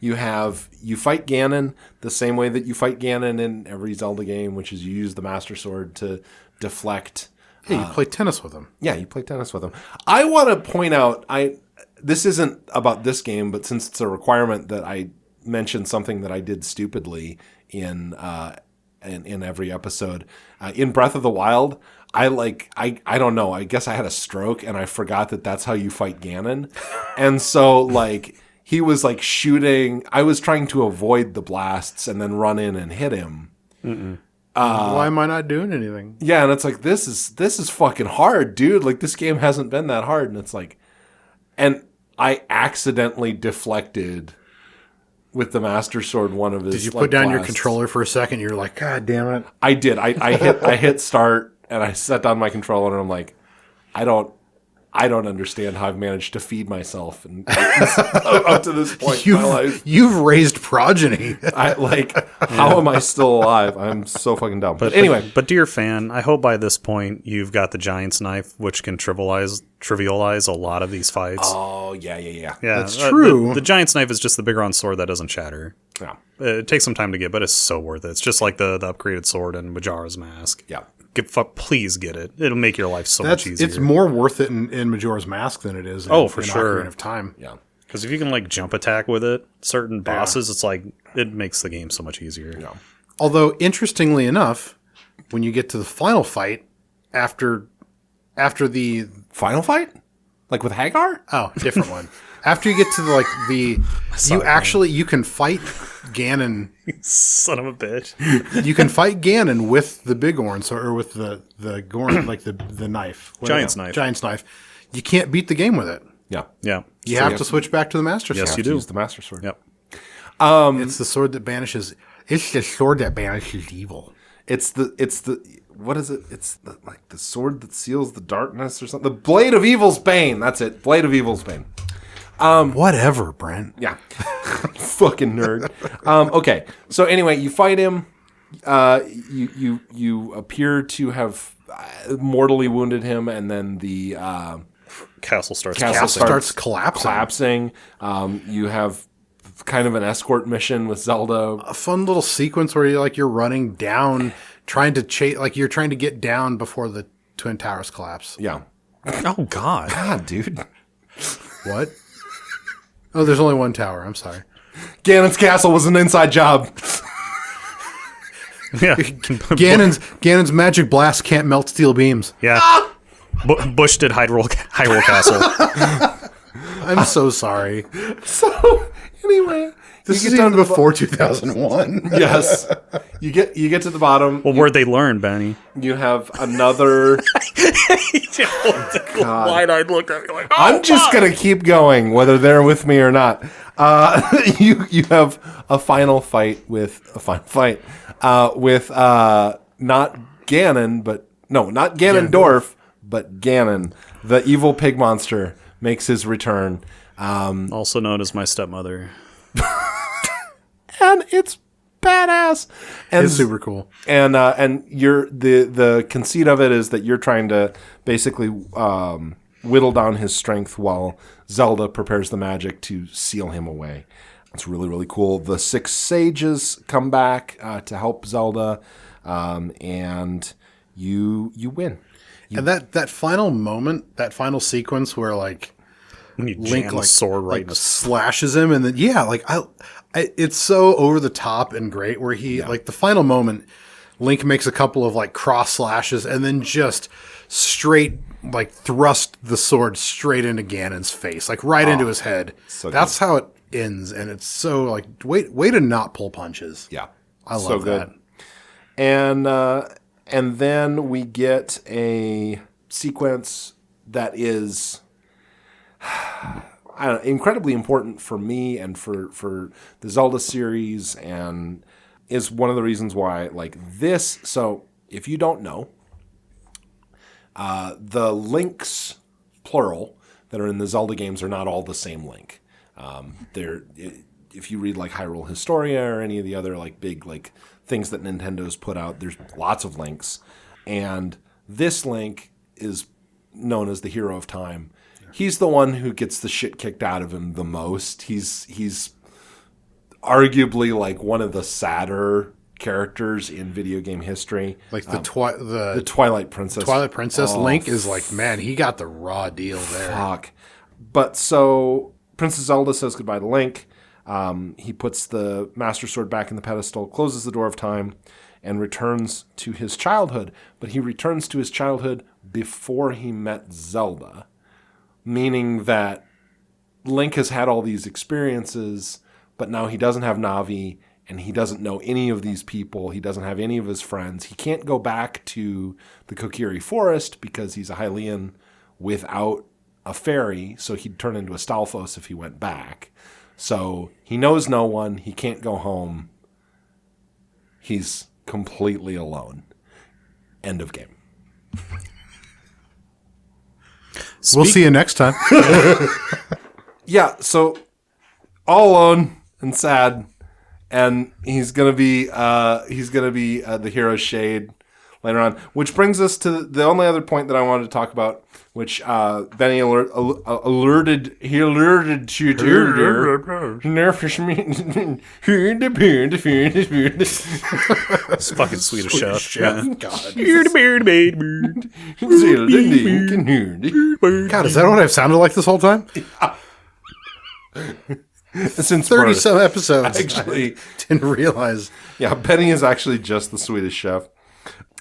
You fight Ganon the same way that you fight Ganon in every Zelda game, which is you use the Master Sword to deflect. Yeah, you play tennis with him. Yeah, you play tennis with him. I want to point out, this isn't about this game, but since it's a requirement that I mention something that I did stupidly in every episode, in Breath of the Wild, I don't know. I guess I had a stroke and I forgot that that's how you fight Ganon. And so like he was like shooting. I was trying to avoid the blasts and then run in and hit him. Why am I not doing anything? Yeah, and it's like this is fucking hard, dude. Like this game hasn't been that hard, and it's like, and I accidentally deflected with the Master Sword one of his. Did you put down your controller for a second? You're like, God damn it! I did. I hit start. And I set down my controller, and I'm like, I don't understand how I've managed to feed myself and up to this point in my life. You've raised progeny. How am I still alive? I'm so fucking dumb. But anyway. But dear fan, I hope by this point you've got the Giant's Knife, which can trivialize a lot of these fights. Oh, yeah. Yeah, that's true. The Giant's Knife is just the bigger on sword that doesn't shatter. Yeah. It takes some time to get, but it's so worth it. It's just like the upgraded sword and Majora's Mask. Yeah. Please get it. It'll make your life so much easier. It's more worth it in Majora's Mask than it is in sure. Ocarina of Time. Yeah. Because if you can like jump attack with it, certain bosses, it's like it makes the game so much easier. Yeah. Although, interestingly enough, when you get to the final fight, after the Final fight? Like with Hagar? Oh, different one. After you get to you can fight Ganon. Son of a bitch. You can fight Ganon with the Bighorn, or with the Gorn, like the knife. Giant's knife. Giant's knife. You can't beat the game with it. Yeah. Yeah. You have to switch back to the Master Sword. Yes, you do. Use the Master Sword. Yep. It's the sword that banishes. It's the sword that banishes evil. It's the what is it? It's the sword that seals the darkness or something. The Blade of Evil's Bane. That's it. Blade of Evil's Bane. Whatever, Brent. Yeah. Fucking nerd. Okay. So anyway, you fight him. You appear to have mortally wounded him, and then the Castle starts collapsing. You have kind of an escort mission with Zelda. A fun little sequence where you're running down, trying to chase, like you're trying to get down before the Twin Towers collapse. Yeah. Oh God. God, dude. What? Oh, there's only one tower. I'm sorry. Ganon's castle was an inside job. Yeah. Ganon's magic blast can't melt steel beams. Yeah. Bush did Hyrule Castle. I'm so sorry. So anyway, This is even before 2001. Yes. You get to the bottom. Well, where'd they learn, Benny? You have another... Wide-eyed look at me like, I'm just going to keep going, whether they're with me or not. You have a final fight with... not Ganon, but... No, not Ganondorf, but Ganon. The evil pig monster makes his return. also known as my stepmother. And it's badass. And It's super cool. And you're the conceit of it is that you're trying to basically whittle down his strength while Zelda prepares the magic to seal him away. It's really, really cool. The 6 sages come back to help Zelda, and you win. And that final moment, that final sequence where like When you Link jam a sword right in his... slashes him, and then it's so over the top and great. Where he like the final moment, Link makes a couple of like cross slashes, and then just straight like thrust the sword straight into Ganon's face, like right into his head. So that's how it ends, and it's so like way to not pull punches. Yeah, I love that. And then we get a sequence that is incredibly important for me and for the Zelda series, and is one of the reasons why like this. So if you don't know, the Links plural that are in the Zelda games are not all the same Link. If you read like Hyrule Historia or any of the other like big like things that Nintendo's put out, there's lots of Links, and this Link is known as the hero of time. He's the one who gets the shit kicked out of him the most. He's arguably like one of the sadder characters in video game history. Like the Twilight Princess. Twilight Princess Link is like, man, he got the raw deal there. Fuck. But so Princess Zelda says goodbye to Link. He puts the Master Sword back in the pedestal, closes the door of time, and returns to his childhood. But he returns to his childhood before he met Zelda, meaning that Link has had all these experiences, but now he doesn't have Navi, and he doesn't know any of these people. He doesn't have any of his friends. He can't go back to the Kokiri Forest because he's a Hylian without a fairy, so he'd turn into a Stalfos if he went back. So he knows no one. He can't go home. He's completely alone. End of game. We'll see you next time. Yeah, so all alone and sad, and he's gonna be the hero's shade later on. Which brings us to the only other point that I wanted to talk about, which Benny alerted you to. It's fucking Swedish chef. God, God, is that what I've sounded like this whole time? Since 30 some episodes. Actually, didn't realize. Yeah, Benny is actually just the Swedish chef.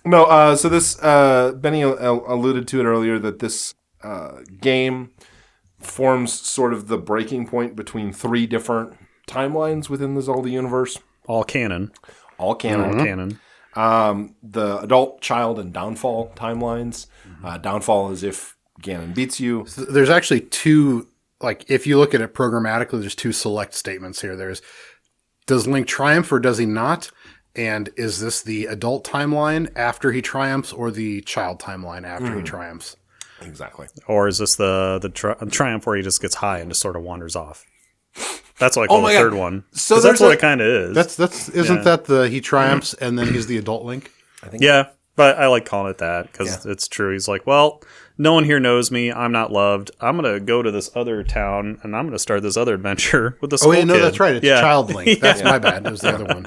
No, so this Benny alluded to it earlier that this game forms sort of the breaking point between 3 different timelines within the Zelda universe. All canon. All canon. Mm-hmm. Canon. The adult, child, and downfall timelines. Downfall is if Ganon beats you. So there's actually 2, like if you look at it programmatically, there's 2 select statements here. There's, does Link triumph or does he not? And is this the adult timeline after he triumphs or the child timeline after he triumphs? Exactly. Or is this the triumph where he just gets high and just sort of wanders off? That's what I call the third one. So that's what it kind of is. Isn't that the he triumphs and then he's the adult Link? I think. Yeah, but I like calling it that because it's true. He's like, well, no one here knows me. I'm not loved. I'm going to go to this other town and I'm going to start this other adventure with this Oh, wait, no, that's right. It's child Link. That's my bad. It was the other one.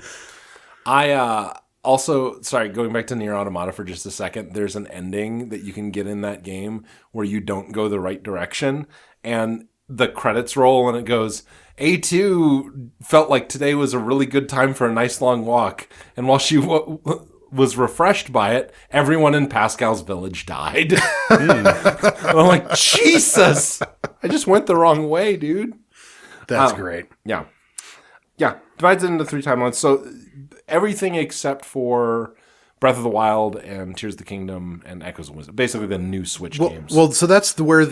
I also, sorry, going back to Nier Automata for just a second, there's an ending that you can get in that game where you don't go the right direction, and the credits roll and it goes, A2 felt like today was a really good time for a nice long walk, and while she was refreshed by it, everyone in Pascal's village died. I'm like, Jesus! I just went the wrong way, dude. That's great. Yeah. Yeah, divides it into 3 timelines. So everything except for Breath of the Wild and Tears of the Kingdom and Echoes of Wisdom. Basically the new Switch games. Well, so that's where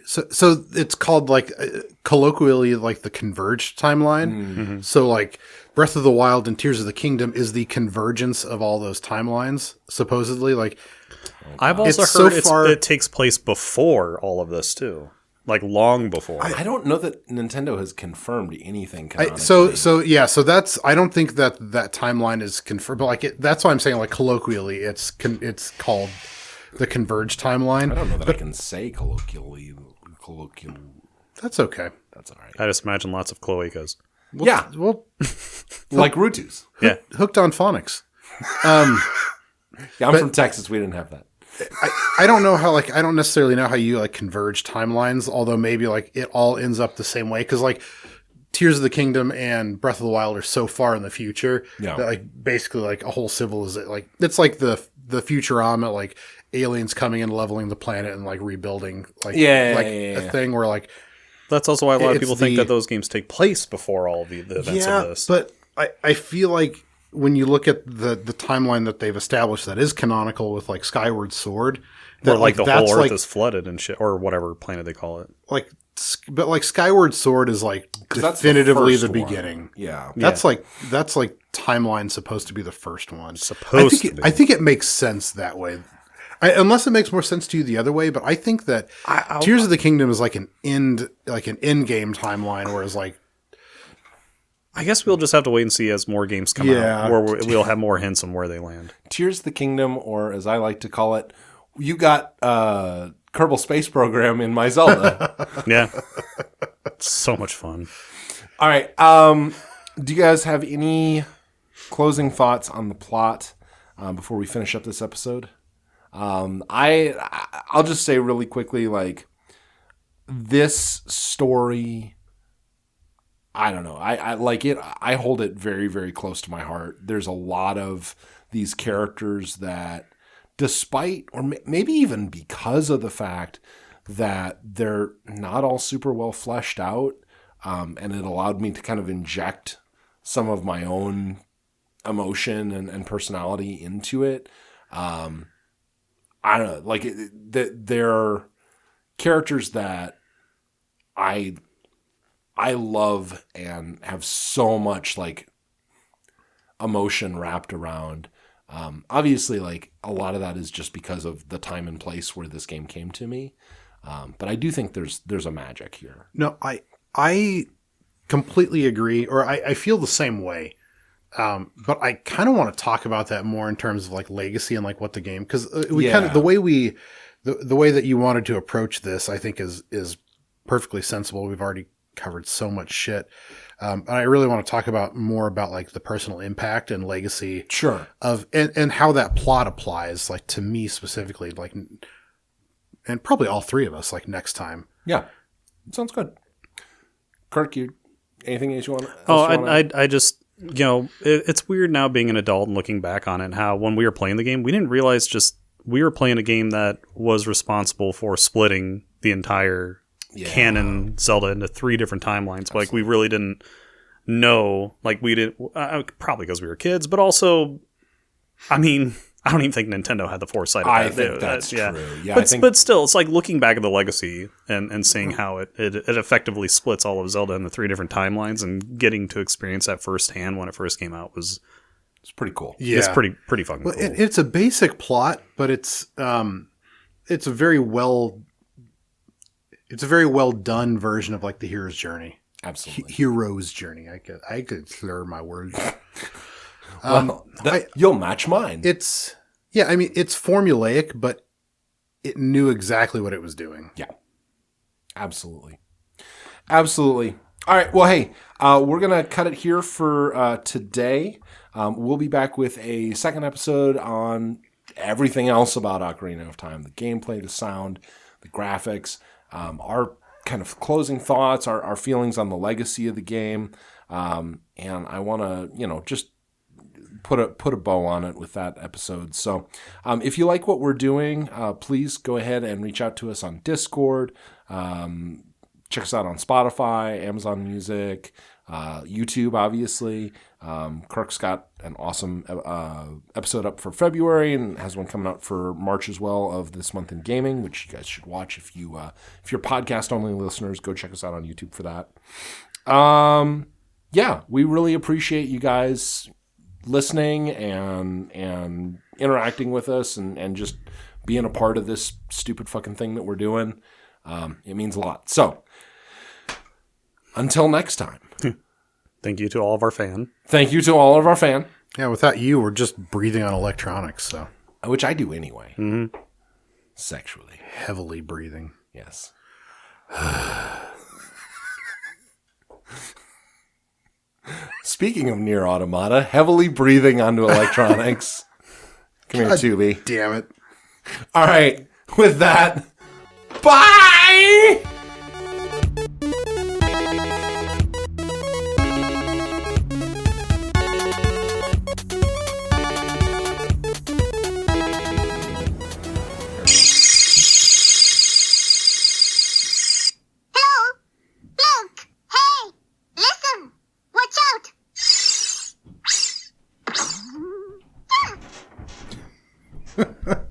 so it's called like colloquially like the converged timeline. Mm-hmm. So like Breath of the Wild and Tears of the Kingdom is the convergence of all those timelines, supposedly. Like I've also heard it takes place before all of this too. Like long before. I don't know that Nintendo has confirmed anything. So that's, I don't think that timeline is confirmed, but like that's why I'm saying like colloquially it's called the converged timeline. I don't know that I can say colloquially. That's okay. That's all right. I just imagine lots of cloacas. Well, like Rutus. Yeah. Hooked on phonics. I'm from Texas. We didn't have that. I don't know how, like, I don't necessarily know how you like converge timelines, although maybe like it all ends up the same way. Cause like Tears of the Kingdom and Breath of the Wild are so far in the future that like basically like a whole civilization, like it's like the Futurama, like aliens coming and leveling the planet and like rebuilding a thing where like. That's also why a lot of people think that those games take place before all the events of this. But I feel like when you look at the timeline that they've established that is canonical with like Skyward Sword, that or like the whole Earth is flooded and shit, or whatever planet they call it. Like, but like Skyward Sword is like definitively the beginning. Yeah, that's like timeline supposed to be the first one. I think it makes sense that way. Unless it makes more sense to you the other way, but I think that Tears of the Kingdom is like an end game timeline, whereas like. I guess we'll just have to wait and see as more games come out, where we'll have more hints on where they land. Tears of the Kingdom, or as I like to call it, you got Kerbal Space Program in my Zelda. Yeah. So much fun. All right. Do you guys have any closing thoughts on the plot before we finish up this episode? I'll just say really quickly, like, this story... I don't know. I like it. I hold it very, very close to my heart. There's a lot of these characters that, despite, or maybe even because of the fact that they're not all super well fleshed out, and it allowed me to kind of inject some of my own emotion and personality into it. I don't know. Like, they're characters that I love and have so much like emotion wrapped around. Obviously, like a lot of that is just because of the time and place where this game came to me. But I do think there's a magic here. No, I completely agree, or I feel the same way. But I kind of want to talk about that more in terms of like legacy and like what the game, because kind of the way that you wanted to approach this, I think is perfectly sensible. We've already covered so much shit. And I really want to talk more about like the personal impact and legacy and how that plot applies like to me specifically, like, and probably all three of us like next time. Yeah. Sounds good. Kirk, anything else you want? I just, it's weird now being an adult and looking back on it and how when we were playing the game, we didn't realize we were playing a game that was responsible for splitting the entire canon Zelda into 3 different timelines. Absolutely. Like we really didn't know, like we didn't, probably because we were kids, but also, I mean, I don't even think Nintendo had the foresight of that. I think that's true. Yeah, but still, it's like looking back at the legacy and seeing how it effectively splits all of Zelda into 3 different timelines and getting to experience that firsthand when it first came out it's pretty cool. Yeah. It's pretty fucking cool. It's a basic plot, but it's a very well done version of like the hero's journey. Absolutely. Hero's journey. I could slur my words. You'll match mine. It's formulaic, but it knew exactly what it was doing. Yeah. Absolutely. All right. Well, hey, we're going to cut it here for today. We'll be back with a second episode on everything else about Ocarina of Time, the gameplay, the sound, the graphics, our kind of closing thoughts, our feelings on the legacy of the game. And I want to, just put a bow on it with that episode. So if you like what we're doing, please go ahead and reach out to us on Discord. Check us out on Spotify, Amazon Music, YouTube, obviously. Kirk's got an awesome episode up for February and has one coming out for March as well of This Month in Gaming, which you guys should watch if you're podcast-only listeners. Go check us out on YouTube for that. Yeah, we really appreciate you guys listening and interacting with us and just being a part of this stupid fucking thing that we're doing. It means a lot. So, until next time. Thank you to all of our fan. Thank you to all of our fan. Yeah, without you, we're just breathing on electronics, so. Which I do anyway. Mm-hmm. Sexually. Heavily breathing. Yes. Speaking of Nier Automata, heavily breathing onto electronics. Come here, Tubi. Damn it. All right. With that, bye! Watch out!